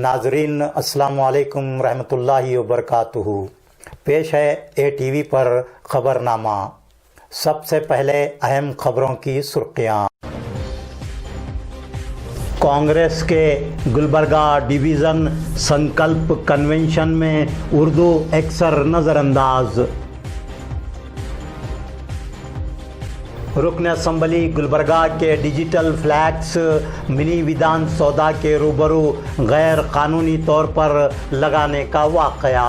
नाजरीन अस्सलाम वालेकुम रहमतुल्लाहि व बरकातुहू। पेश है ATV पर खबरनामा। सबसे पहले अहम खबरों की सुर्खियाँ। कांग्रेस के गुलबर्गा डिवीज़न संकल्प कन्वेंशन में उर्दू अक्सर नज़रअंदाज। रुकन असम्बली गुलबर्गा के डिजिटल फ्लैक्स मिनी विधान सौदा के रूबरू गैर कानूनी तौर पर लगाने का वाक़या।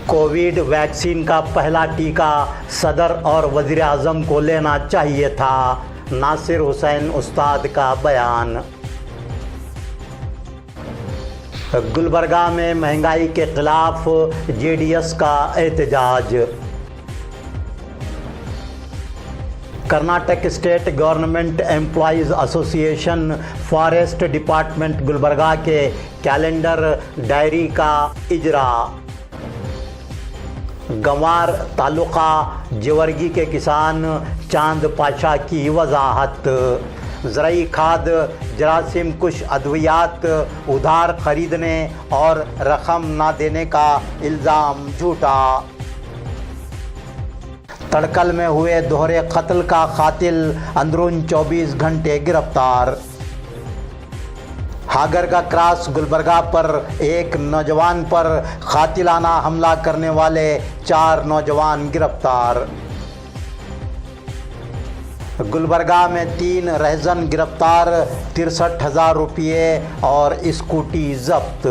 कोविड वैक्सीन का पहला टीका सदर और वज़ीर आज़म को लेना चाहिए था, नासिर हुसैन उस्ताद का बयान। गुलबर्गा में महंगाई के खिलाफ JDS का एहतजाज। Karnataka state government employees association forest department Gulbarga के कैलेंडर डायरी का इजरा। गंवार तालुका जेवर्गी के किसान चांद पाशा की वजाहत। ज़राई खाद जरासीम कुश अद्वियात उधार खरीदने और रकम ना देने का इल्ज़ाम झूठा। तड़कल में हुए दोहरे कत्ल का कातिल अंदरून 24 घंटे गिरफ्तार। हागरगा क्रॉस गुलबर्गा पर एक नौजवान पर कातिलाना हमला करने वाले 4 नौजवान गिरफ्तार। गुलबर्गा में 3 रहजन गिरफ्तार, 63,000 रुपये और स्कूटी जब्त।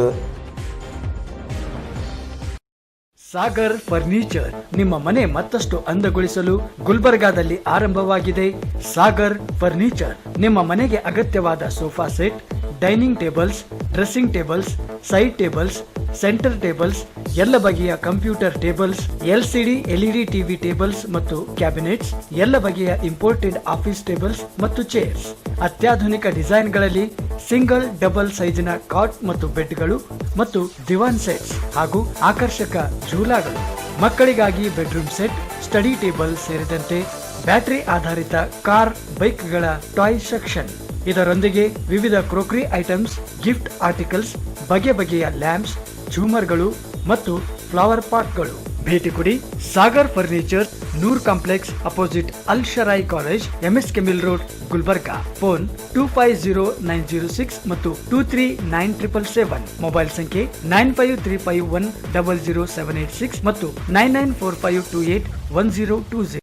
ಸಾಗರ್ ಫರ್ನಿಚರ್ ನಿಮ್ಮ ಮನೆ ಮತ್ತಷ್ಟು ಅಂದಗೊಳಿಸಲು ಗುಲ್ಬರ್ಗಾದಲ್ಲಿ ಆರಂಭವಾಗಿದೆ. ಸಾಗರ್ ಫರ್ನಿಚರ್ ನಿಮ್ಮ ಮನೆಗೆ ಅಗತ್ಯವಾದ sofa set, dining tables, dressing tables, side tables, centre tables, ಎಲ್ಲ ಬಗೆಯ computer tables, LCD LED TV tables ಮತ್ತು ಕ್ಯಾಬಿನೆಟ್ಸ್, ಎಲ್ಲ ಬಗೆಯ ಇಂಪೋರ್ಟೆಡ್ ಆಫೀಸ್ ಟೇಬಲ್ಸ್ ಮತ್ತು ಚೇರ್ಸ್, ಅತ್ಯಾಧುನಿಕ ಡಿಸೈನ್ಗಳಲ್ಲಿ ಸಿಂಗಲ್ ಡಬಲ್ ಸೈಜಿನ ಕಾಟ್ ಮತ್ತು ಬೆಡ್ಗಳು ಮತ್ತು ದಿವಾನ್ ಸೆಟ್ಸ್ ಹಾಗೂ ಆಕರ್ಷಕ ಝೂಲಾಗಳು, ಮಕ್ಕಳಿಗಾಗಿ ಬೆಡ್ರೂಮ್ ಸೆಟ್, ಸ್ಟಡಿ ಟೇಬಲ್ ಸೇರಿದಂತೆ ಬ್ಯಾಟರಿ ಆಧಾರಿತ ಕಾರ್ ಬೈಕ್ಗಳ ಟಾಯ್ ಸೆಕ್ಷನ್. ಇದರೊಂದಿಗೆ ವಿವಿಧ ಕ್ರೋಕರಿ ಐಟಮ್ಸ್, ಗಿಫ್ಟ್ ಆರ್ಟಿಕಲ್ಸ್, ಬಗೆ ಬಗೆಯ ಲ್ಯಾಂಪ್ಸ್, ಝೂಮರ್ಗಳು ಮತ್ತು ಫ್ಲವರ್ ಪಾಟ್ಗಳು. ಭೇಟಿ ಕೊಡಿ Sagar furniture, Noor complex opposite Al Sharai college, MSK mill road, Gulbarga. Phone 250906 ಮತ್ತು 239777. ಮೊಬೈಲ್ ಸಂಖ್ಯೆ 9535100786 ಮತ್ತು 9945281020.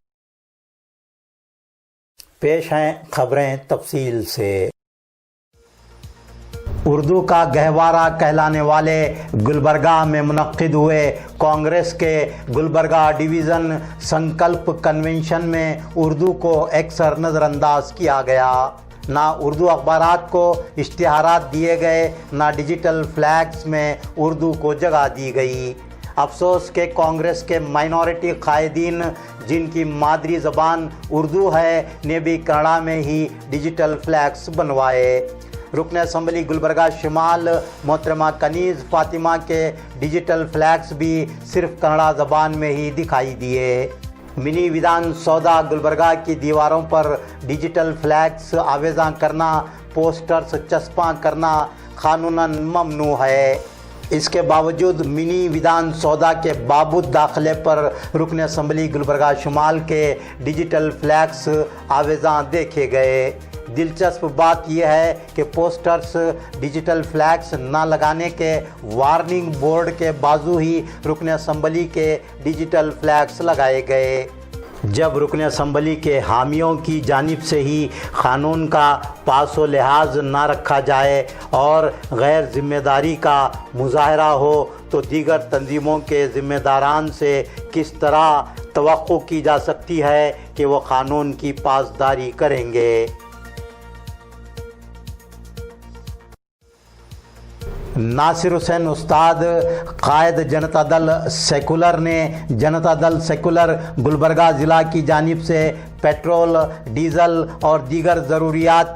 पेश हैं खबरें तफसील से। उर्दू का गहवारा कहलाने वाले गुलबर्गा में मुनक्किद हुए कांग्रेस के गुलबर्गा डिवीज़न संकल्प कन्वेंशन में उर्दू को अक्सर नज़रअंदाज किया गया। ना उर्दू अखबारात को इश्तिहारात दिए गए, ना डिजिटल फ्लैग्स में उर्दू को जगह दी गई। अफसोस के कांग्रेस के माइनॉरिटी कायदीन जिनकी मादरी ज़बान उर्दू है ने भी कन्नड़ा में ही डिजिटल फ्लैग्स बनवाए। रुकन असम्बली गुलबर्गा शिमाल मोहतरमा कनीज़ फातिमा के डिजिटल फ्लैग्स भी सिर्फ कन्नड़ा ज़बान में ही दिखाई दिए। मिनी विधान सौदा गुलबर्गा की दीवारों पर डिजिटल फ्लैग्स आवेज़ा करना, पोस्टर्स चस्पा करना कानूनन ममनू है। इसके बावजूद मिनी विधान सौदा के बाबूद दाखिले पर रुकन असम्बली गुलबर्गा शुमाल के डिजिटल फ्लैग्स आवेज़ा देखे गए। दिलचस्प बात यह है कि पोस्टर्स डिजिटल फ्लैग्स न लगाने के वार्निंग बोर्ड के बाजू ही रुकन असम्बली के डिजिटल फ्लैग्स लगाए गए। जब रुकन असम्बली के हामियों की जानिब से ही क़ानून का पासो लिहाज ना रखा जाए और गैर ज़िम्मेदारी का मुज़ाहरा हो तो दीगर तंजीमों के ज़िम्मेदारान से किस तरह तवक्को की जा सकती है कि वो क़ानून की पासदारी करेंगे। नासिर हुसैन उस्ताद कायद जनता दल सेकुलर ने जनता दल सेकुलर गुलबर्गा ज़िला की जानिब से पेट्रोल, डीज़ल और दीगर ज़रूरियात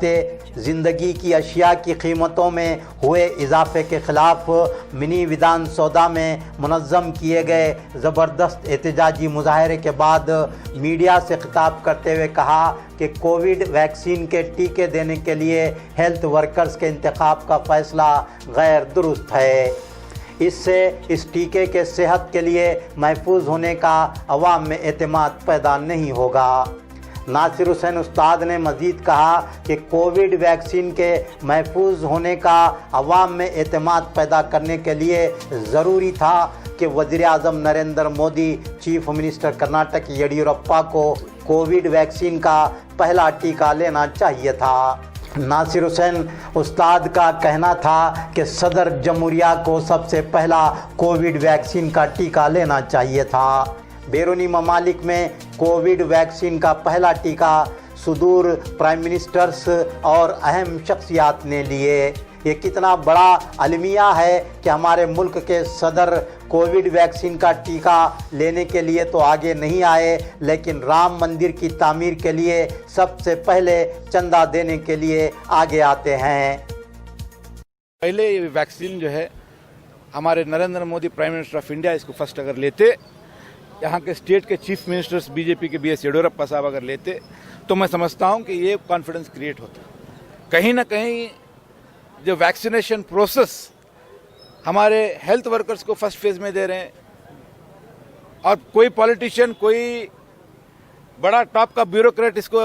ज़िंदगी की अशिया की कीमतों में हुए इजाफे के ख़िलाफ़ मिनी विधान सौदा में मुनज़्ज़म किए गए ज़बरदस्त एहतजाजी मुजाहरे के बाद मीडिया से खिताब करते हुए कहा कि कोविड वैक्सीन के टीके देने के लिए हेल्थ वर्कर्स के इंतखाब का फ़ैसला गैर दुरुस्त है। इससे इस टीके के सेहत के लिए महफूज होने का अवाम में एतमाद पैदा नहीं होगा। नासिर हुसैन उस्ताद ने मज़ीद कहा कि कोविड वैक्सीन के महफूज होने का अवाम में एतमाद पैदा करने के लिए ज़रूरी था कि वज़ीर-ए-आज़म नरेंद्र मोदी, चीफ मिनिस्टर कर्नाटक येडियुरप्पा को कोविड वैक्सीन का पहला टीका लेना चाहिए था। नासिर हुसैन उस्ताद का कहना था कि सदर जमहूरिया को सबसे पहला कोविड वैक्सीन का टीका लेना चाहिए था। बैरूनी ममालिक में कोविड वैक्सीन का पहला टीका सुदूर प्राइम मिनिस्टर्स और अहम शख्सियात ने लिए। ये कितना बड़ा अलमिया है कि हमारे मुल्क के सदर कोविड वैक्सीन का टीका लेने के लिए तो आगे नहीं आए, लेकिन राम मंदिर की तामीर के लिए सबसे पहले चंदा देने के लिए आगे आते हैं। पहले ये वैक्सीन जो है हमारे Narendra Modi prime minister of India इसको फर्स्ट अगर लेते, यहाँ के स्टेट के चीफ मिनिस्टर्स बीजेपी के BS येडियुरप्पा साहब अगर लेते, तो मैं समझता हूँ कि ये कॉन्फिडेंस क्रिएट होता। कहीं ना कहीं जो वैक्सीनेशन प्रोसेस हमारे हेल्थ वर्कर्स को फर्स्ट फेज में दे रहे हैं और कोई पॉलिटिशियन, कोई बड़ा टॉप का ब्यूरोक्रेट इसको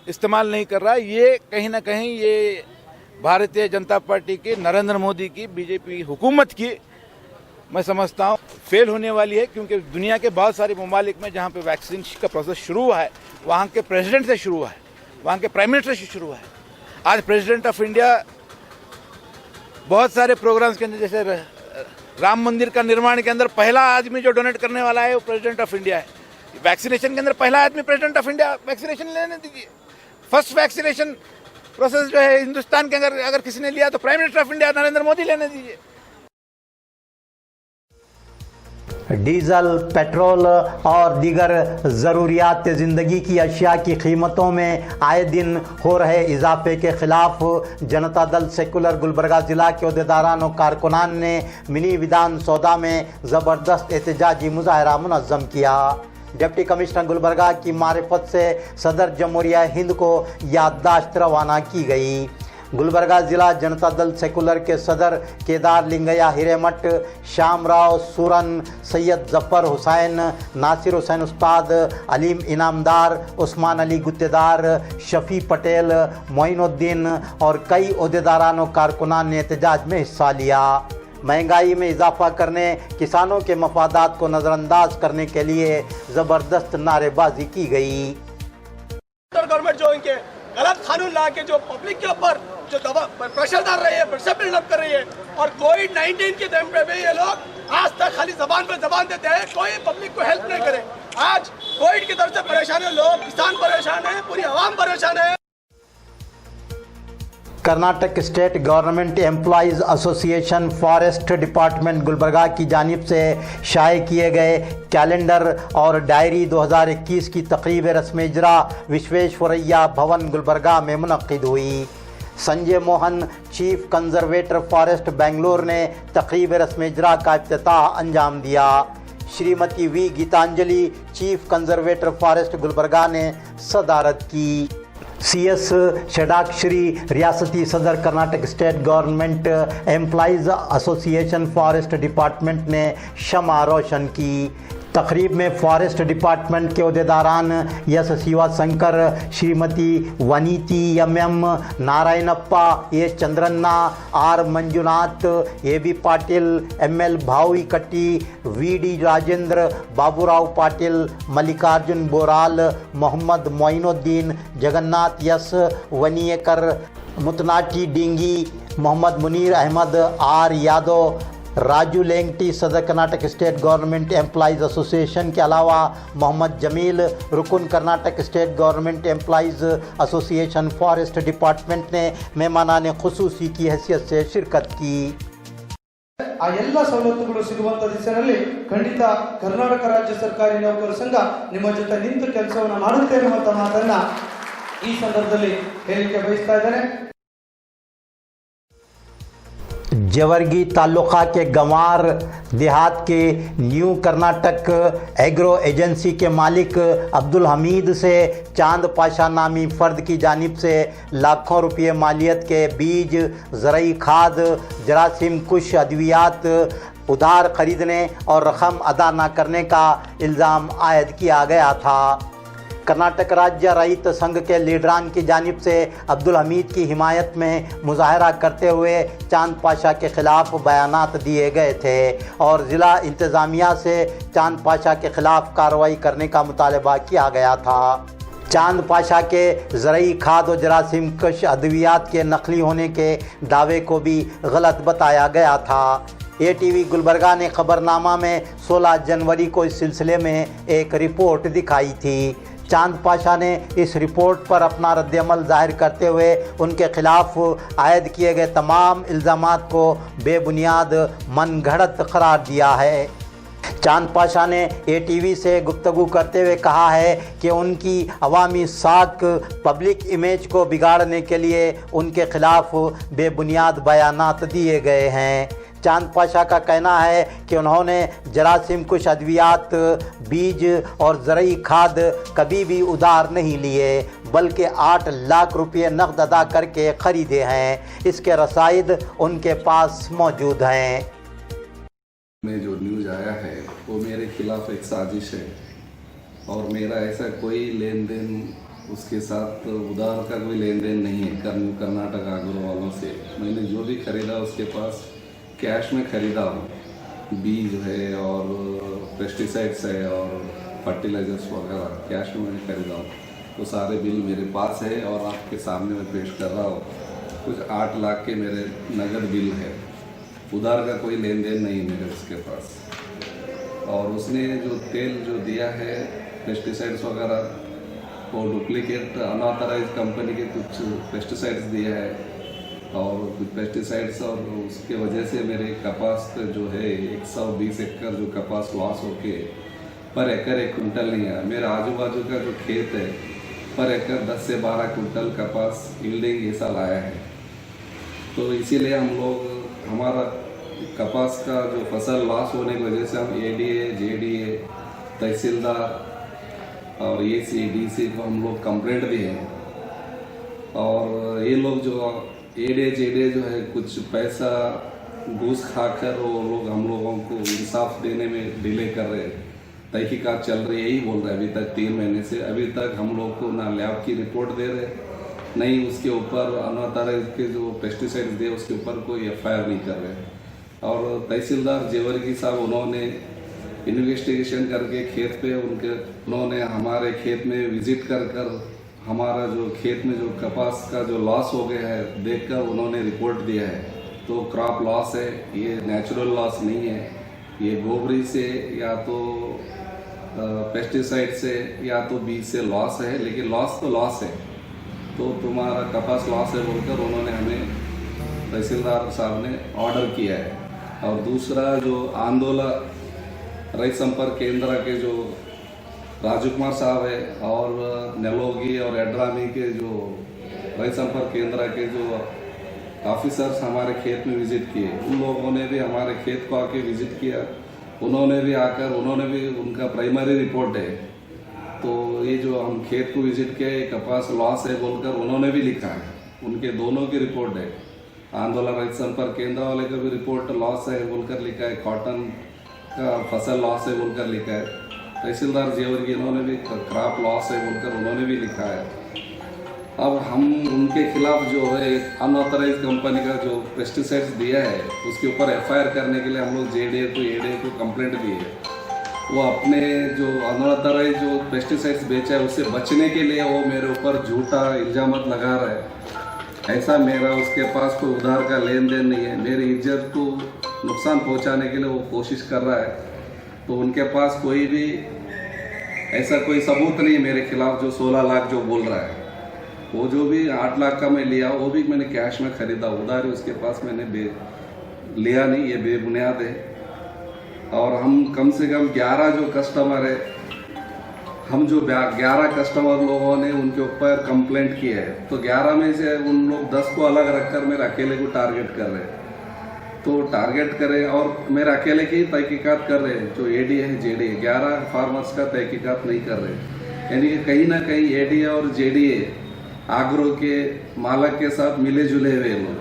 इस्तेमाल नहीं कर रहा है, ये कहीं ना कहीं ये भारतीय जनता पार्टी की, नरेंद्र मोदी की, बीजेपी हुकूमत की मैं समझता हूँ फेल होने वाली है। क्योंकि दुनिया के बहुत सारे ममालिक में जहाँ पे वैक्सीन का प्रोसेस शुरू हुआ है, वहाँ के प्रेसिडेंट से शुरू हुआ है, वहाँ के प्राइम मिनिस्टर से शुरू हुआ है। आज प्रेसिडेंट ऑफ इंडिया बहुत सारे प्रोग्राम्स के अंदर, जैसे राम मंदिर का निर्माण के अंदर पहला आदमी जो डोनेट करने वाला है वो प्रेसिडेंट ऑफ इंडिया है। वैक्सीनेशन के अंदर पहला आदमी प्रेसिडेंट ऑफ इंडिया वैक्सीनेशन लेने दीजिए। फर्स्ट वैक्सीनेशन प्रोसेस जो है हिंदुस्तान के अंदर अगर किसी ने लिया तो prime minister of India Narendra Modi लेने दीजिए। डीजल, पेट्रोल और दीगर ज़रूरियात ज़िंदगी की अशिया की कीमतों में आए दिन हो रहे इजाफे के ख़िलाफ़ जनता दल सेकुलर गुलबर्गा ज़िला के अहदेदारान और कारकुनान ने मिनी विधान सौदा में ज़बरदस्त एहतजाजी मुजाहरा मुनज़्ज़म किया। डिप्टी कमिश्नर गुलबर्गा की मारिफत से सदर जमहूरिया हिंद को याददाश्त रवाना की गई। गुलबर्गा ज़िला जनता दल सेकुलर के सदर केदार लिंगया हिरेमठ, श्यामराव सूरन, सैयद जफ़र हुसैन, नासिर हुसैन उस्ताद, अलीम इनामदार, उस्मान अली गुत्तेदार, शफ़ी पटेल, मोइनुद्दीन और कई अहदेदारान और कारकुनान ने एहतजाज में हिस्सा लिया। महंगाई में इजाफा करने, किसानों के मफादात को नज़रअंदाज करने के लिए ज़बरदस्त नारेबाजी की गई। गवर्नमेंट जो इनके गलत कानून ला के जो पब्लिक के ऊपर जो प्रेशर डाल रही है, प्रेशर बिल्डअप कर रही है, और कोविड-19 के दम पे भी ये लोग आज तक खाली जबान पे जबान देते हैं, कोई पब्लिक को हेल्प नहीं करे। आज कोविड की तरफ से परेशान है लोग, किसान परेशान है, पूरी आवाम परेशान है। Karnataka state government employees association forest department Gulbarga की जानिब से शाये किए गए कैलेंडर और डायरी 2021 की तक़रीब रस्म इजरा विश्वेश्वरैया भवन गुलबर्गा में मुनक़्क़िद हुई। Sanjay Mohan, chief conservator forest Bangalore ने तक़रीब रस्म इजरा का इफ्तिताह अंजाम दिया। Shrimati V Geetanjali, chief conservator forest Gulbarga ने सदारत की। CS षडाक्षरी, रियासती सदर Karnataka state government employees association forest department ने शमा रोशन की। तकरीब में फॉरेस्ट डिपार्टमेंट के अहदेदारान S Shivashankar, Shrimati Vaniti MM, Narayanappa, A Chandranna, R Manjunath, AB Patil, ML Bhavi Katti, VD Rajendra, Baburao Patil, Mallikarjun Boral, Mohammad Moinuddin, Jagannath S Vaniyakar, Mutnati Dingi, Mohammad Munir Ahmed, R Yadav, Raju Lengti सदर Karnataka state government employees association के अलावा मोहम्मद जमील, रुकन Karnataka state government employees association forest department ने मेहमानाने खुसूसी की हैसियत से शिरकत की। ಆ ಎಲ್ಲ ಸವಲತ್ತುಗಳು ಸಿಗುವಂತ ದಿಸೆಯಲ್ಲಿ ಖಂಡಿತ ಕರ್ನಾಟಕ ರಾಜ್ಯ ಸರ್ಕಾರಿ ನೌಕರರ ಸಂಘ ನಿಮ್ಮ ಜೊತೆ ನಿಂತು ಕೆಲಸವನ್ನು ಮಾಡುತ್ತೇವೆ ಅಂತ ಮಾತನ್ನ ಈ ಸಂದರ್ಭದಲ್ಲಿ ಹೇಳಿಕೆ ಬಯಸ್ತಾ ಇದ್ದೇನೆ। जवर्गी तालुका के गंवार देहात के न्यू कर्नाटक एग्रो एजेंसी के मालिक अब्दुल हमीद से चांद पाशा नामी फ़र्द की जानिब से लाखों रुपये मालियत के बीज, ज़रई खाद, जरासीम कुश अद्वियात उधार खरीदने और रकम अदा न करने का इल्ज़ाम आयद किया गया था। कर्नाटक राज्य रईत संघ के लीडरान की जानिब से अब्दुल हमीद की हिमायत में मुजाहरा करते हुए चांद पाशा के ख़िलाफ़ बयानात दिए गए थे और ज़िला इंतज़ामिया से चांद पाशा के ख़िलाफ़ कार्रवाई करने का मुतालबा किया गया था। चांद पाशा के ज़रई खाद और जरासीम कश अद्वियात के नकली होने के दावे को भी गलत बताया गया था। ATV गुलबर्गा ने खबरनामा में 16 जनवरी को इस सिलसिले में एक रिपोर्ट दिखाई थी। चांद पाशा ने इस रिपोर्ट पर अपना रद्दअमल ज़ाहिर करते हुए उनके ख़िलाफ़ आयद किए गए तमाम इल्ज़ामात को बेबुनियाद मनगढ़ंत करार दिया है। चांद पाशा ने ATV से गुफ्तगू करते हुए कहा है कि उनकी अवामी साख पब्लिक इमेज को बिगाड़ने के लिए उनके ख़िलाफ़ बेबुनियाद बयानात दिए गए हैं। चांद पाशा का कहना है कि उन्होंने जरासीम कुछ अद्वियात, बीज और ज़रई खाद कभी भी उधार नहीं लिए बल्कि 8 लाख रुपये नकद अदा करके ख़रीदे हैं। इसके रसाइद उनके पास मौजूद हैं। में जो न्यूज़ आया है वो मेरे खिलाफ एक साजिश है और मेरा ऐसा कोई लेन देन उसके साथ उधार का कोई लेन देन नहीं है। कर्नाटक आगरो वालों से मैंने जो भी ख़रीदा उसके पास कैश में ख़रीदा हूँ। बीज है और पेस्टिसाइड्स है और फर्टिलाइज़र्स वगैरह कैश में मैंने ख़रीदा हूँ। वो सारे बिल मेरे पास है और आपके सामने मैं पेश कर रहा हूँ। कुछ 8 लाख के मेरे नगद बिल है। उधार का कोई लेन देन नहीं मेरे उसके पास। और उसने जो तेल जो दिया है पेस्टिसाइड्स वगैरह वो डुप्लीकेट अनऑथराइज कंपनी के कुछ पेस्टिसाइड्स दिया है और कुछ पेस्टिसाइड्स और उसके वजह से मेरे कपास जो है 120 एकड़ जो कपास लॉस होके पर एकड़ 1 कुंटल नहीं आया। मेरे आजू बाजू का जो खेत है पर एकड़ 10 से 12 कुंटल कपास यील्डिंग ऐसा लाया है। तो इसीलिए हम लोग हमारा कपास का जो फसल लॉस होने की वजह से हम ADA, JDA, तहसीलदार और AC, DC को हम लोग कंप्लेंट दिए हैं और ये लोग जो ADA, JDA जो है कुछ पैसा घूस खाकर वो लोग हम लोगों को इंसाफ देने में डिले कर रहे हैं। तहकीकात चल रही है, यही बोल रहे हैं अभी तक 3 महीने से। अभी तक हम लोग को ना लैब की रिपोर्ट दे रहे, नहीं उसके ऊपर अनऑथराइज के जो पेस्टिसाइड्स दिए उसके ऊपर कोई FIR नहीं कर रहे। और तहसीलदार जेवर्गी साहब उन्होंने इन्वेस्टिगेशन करके खेत पे उन्होंने हमारे खेत में विजिट कर हमारा जो खेत में जो कपास का जो लॉस हो गया है देखकर उन्होंने रिपोर्ट दिया है। तो क्रॉप लॉस है, ये नेचुरल लॉस नहीं है, ये गोबरी से या तो पेस्टिसाइड से या तो बीज से लॉस है, लेकिन लॉस तो लॉस है। तो तुम्हारा कपास लॉस है बोलकर उन्होंने हमें तहसीलदार साहब ने ऑर्डर किया है। और दूसरा जो आंदोलन रईत संपर्क केंद्र के जो राजू कुमार साहब है और नेलोगी और एड्रामी के जो रईत संपर्क केंद्र के जो ऑफिसर्स हमारे खेत में विजिट किए, उन लोगों ने भी हमारे खेत को आके विजिट किया। उन्होंने भी उनका प्राइमरी रिपोर्ट है। तो ये जो हम खेत को विजिट किए कपास लॉस है बोलकर उन्होंने भी लिखा है, उनके दोनों की रिपोर्ट है। आंदोलन रईत संपर्क केंद्र वाले का भी रिपोर्ट लॉस है बोलकर लिखा है, कॉटन का फसल लॉस है बोलकर लिखा है। तहसीलदार जेवर्गी इन्होंने भी क्रॉप लॉस है बोलकर उन्होंने भी लिखा है। अब हम उनके खिलाफ जो है अनऑथराइज कंपनी का जो पेस्टिसाइड्स दिया है उसके ऊपर FIR करने के लिए हम लोग JDA को कंप्लेंट दिए है। वो अपने जो अनऑथराइज जो पेस्टिसाइड्स बेचा है उससे बचने के लिए वो मेरे ऊपर झूठा इल्ज़ाम लगा रहा है। ऐसा मेरा उसके पास कोई उधार का लेन देन नहीं है। मेरी इज्जत को नुकसान पहुंचाने के लिए वो कोशिश कर रहा है। तो उनके पास कोई भी ऐसा कोई सबूत नहीं मेरे खिलाफ जो 16 लाख जो बोल रहा है। वो जो भी 8 लाख का मैं लिया वो भी मैंने कैश में ख़रीदा, उधार उसके पास मैंने लिया नहीं, ये बेबुनियाद है। और हम कम से कम 11 जो कस्टमर है, हम जो 11 कस्टमर लोगों ने उनके ऊपर कंप्लेंट की है, तो 11 में से उन लोग 10 को अलग रखकर मेरे अकेले को टारगेट कर रहे हैं। तो टारगेट करें और मेरे अकेले की तहकीकात कर रहे हैं। जो एडी है जेडी 11 फार्मर्स का तहकीकात नहीं कर रहे, यानी कि कहीं ना कहीं एडी और जेडीए आग्रो के मालिक के साथ मिले जुले हुए लोग,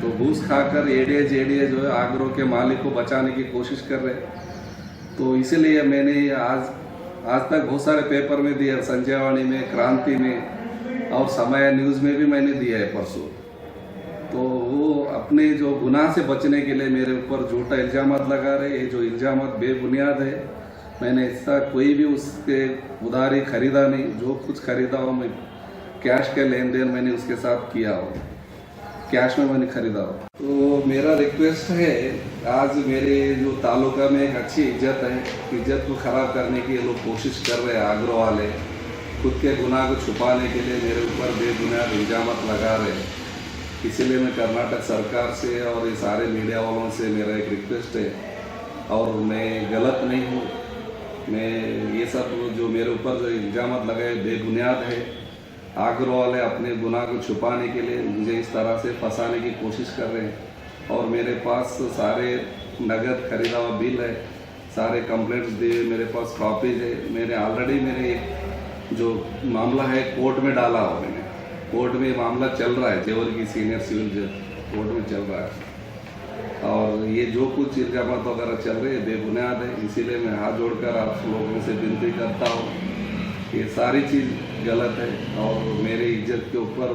तो घूस खाकर एडी जेडीए जो है आग्रो के मालिक को बचाने की कोशिश कर रहे हैं। तो इसीलिए मैंने आज तक बहुत सारे पेपर में दिया, संजयवाणी में, क्रांति में और समय न्यूज़ में भी मैंने दिया है परसों। तो वो अपने जो गुनाह से बचने के लिए मेरे ऊपर झूठा इल्ज़ाम लगा रहे हैं। जो इल्ज़ाम बेबुनियाद है। मैंने इसका कोई भी उसके उधारी खरीदा नहीं, जो कुछ खरीदा हो मैं कैश के लेन देन मैंने उसके साथ किया हो, कैश में मैंने खरीदा हो। तो मेरा रिक्वेस्ट है, आज मेरे जो तालुका में एक अच्छी इज्जत है, इज्जत को ख़राब करने की ये लोग कोशिश कर रहे हैं। आग्रो वाले खुद के गुनाह को छुपाने के लिए मेरे ऊपर बेबुनियाद इल्ज़ाम लगा रहे हैं। इसीलिए मैं कर्नाटक सरकार से और ये सारे मीडिया वालों से मेरा एक रिक्वेस्ट है, और मैं गलत नहीं हूँ। मैं ये सब जो मेरे ऊपर जो इल्ज़ाम लगाए बेबुनियाद है। आग्रो वाले अपने गुनाह को छुपाने के लिए मुझे इस तरह से फंसाने की कोशिश कर रहे हैं। और मेरे पास सारे नगद खरीदा हुआ बिल है, सारे कंप्लेंट्स दिए मेरे पास कॉपीज है। मैंने ऑलरेडी मेरे एक जो मामला है कोर्ट में डाला हो, मैंने कोर्ट में मामला चल रहा है, जेवर की सीनियर सिविल जज कोर्ट में चल रहा है। और ये जो कुछ इल्ज़ाम वगैरह चल रहे हैं बेबुनियाद है। इसीलिए मैं हाथ जोड़कर आप लोगों से विनती करता हूँ, ये सारी चीज़ गलत है और मेरी इज्जत के ऊपर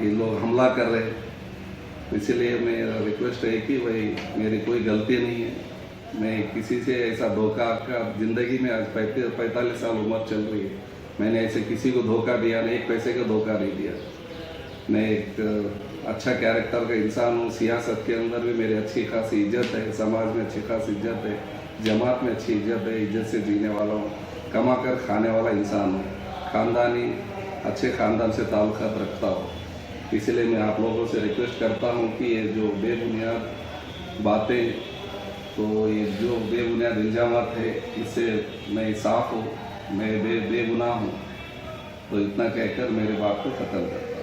ये लोग हमला कर रहे हैं। इसीलिए मेरा रिक्वेस्ट है कि भाई मेरी कोई गलती नहीं है। मैं किसी से ऐसा धोखा का ज़िंदगी में आज 45 साल उम्र चल रही है, मैंने ऐसे किसी को धोखा दिया नहीं, एक पैसे का धोखा नहीं दिया। मैं एक अच्छा कैरेक्टर का इंसान हूँ। सियासत के अंदर भी मेरी अच्छी खासी इज्जत है, समाज में अच्छी खासी इज्जत है, जमात में अच्छी इज्जत है, इज्जत से जीने वाला हूँ, कमा कर खाने वाला इंसान हूँ, ख़ानदानी अच्छे ख़ानदान से ताल्लुक़ात रखता हूँ। इसलिए मैं आप लोगों से रिक्वेस्ट करता हूँ कि ये जो बेबुनियाद बातें, तो ये जो बेबुनियाद इल्ज़ाम है, इससे मैं साफ़ हूँ, मैं बेगुनाह हूँ। तो इतना कहकर मेरे बात को ख़त्म कर।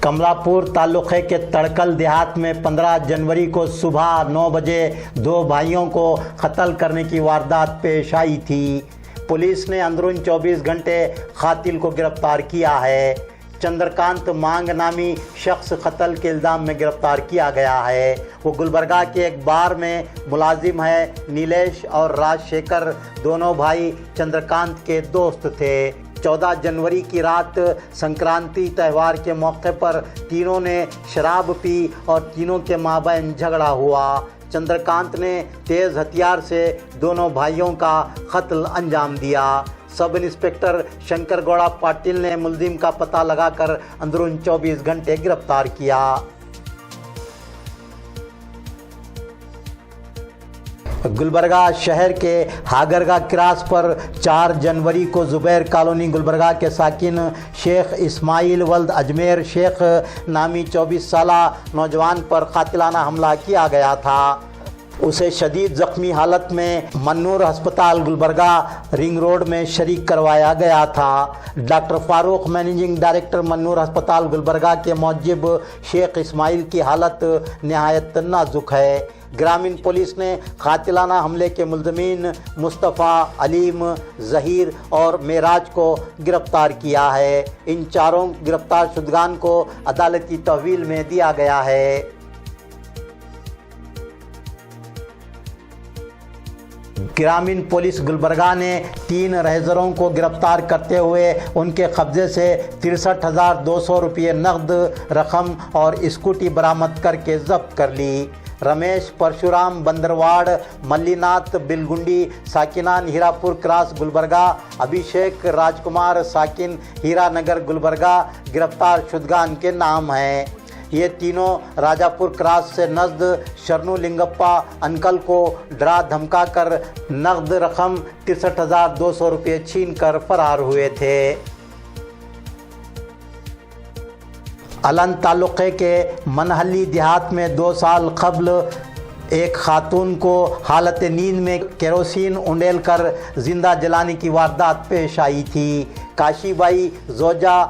कमलापुर तालुके के तड़कल देहात में 15 जनवरी को सुबह 9 बजे 2 भाइयों को कत्ल करने की वारदात पेश आई थी। पुलिस ने अंदरून 24 घंटे कातिल को गिरफ्तार किया है। चंद्रकांत मांग नामी शख्स कत्ल के इल्ज़ाम में गिरफ्तार किया गया है। वो गुलबर्गा के एक बार में मुलाजिम है। नीलेश और राजशेखर दोनों भाई चंद्रकांत के दोस्त थे। 14 जनवरी की रात संक्रांति त्यौहार के मौके पर तीनों ने शराब पी और तीनों के माबैन झगड़ा हुआ। चंद्रकांत ने तेज़ हथियार से दोनों भाइयों का कत्ल अंजाम दिया। सब इंस्पेक्टर शंकर गौड़ा पाटिल ने मुलजिम का पता लगाकर अंदरून 24 घंटे गिरफ्तार किया। गुलबर्गा शहर के हागरगा क्रास पर 4 जनवरी को जुबैर कॉलोनी गुलबर्गा के साकिन शेख इस्माइल वल्द अजमेर शेख नामी 24 साला नौजवान पर कातिलाना हमला किया गया था। उसे शदीद ज़ख्मी हालत में मन्नूर अस्पताल गुलबर्गा रिंग रोड में शरीक करवाया गया था। Doctor Farooq managing director Mannur अस्पताल गुलबर्गा के मौजिब शेख इस्माइल की हालत नहायत नाजुक है। ग्रामीण पुलिस ने कातिलाना हमले के मुल्ज़मीन मुस्तफ़ा, अलीम, ज़हीर और मेराज को गिरफ्तार किया है। इन चारों गिरफ्तार शुदगान को अदालती तहवील में दिया गया है। ग्रामीण पुलिस गुलबर्गा ने 3 रहज़रों को गिरफ्तार करते हुए उनके कब्जे से 63,200 रुपये नकद रकम और स्कूटी बरामद करके जब्त कर ली। रमेश परशुराम बंदरवाड़, मल्लीनाथ बिलगुंडी साकिनान हीरापुर क्रास गुलबर्गा, अभिषेक राजकुमार साकिन हीरानगर गुलबर्गा गिरफ्तार शुदगान के नाम हैं। ये तीनों राजापुर क्रास से नज़द शरणु लिंगप्पा अंकल को डरा धमका कर नकद रकम 63,200 रुपये छीन कर फरार हुए थे। अलन तालुके के मनहली देहात में 2 साल कबल एक खातून को हालत नींद में केरोसिन उंडेल कर जिंदा जलाने की वारदात पेश आई थी। काशीबाई जोजा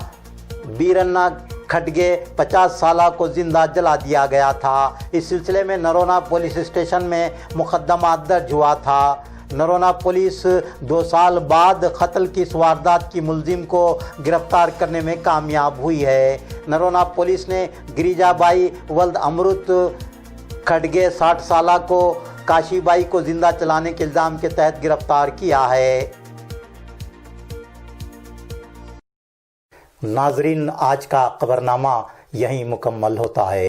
बीरन्ना खडगे 50 साल को जिंदा जला दिया गया था। इस सिलसिले में नरोना पुलिस स्टेशन में मुकदमा दर्ज हुआ था। नरोना पुलिस 2 साल बाद कत्ल की इस वारदात की मुलजिम को गिरफ्तार करने में कामयाब हुई है। नरोना पुलिस ने गिरिजाबाई वल्द अमृत खडगे 60 साल को काशीबाई को जिंदा चलाने के इल्जाम के तहत गिरफ्तार किया है। नाजरीन, आज का खबरनामा यहीं मुकम्मल होता है।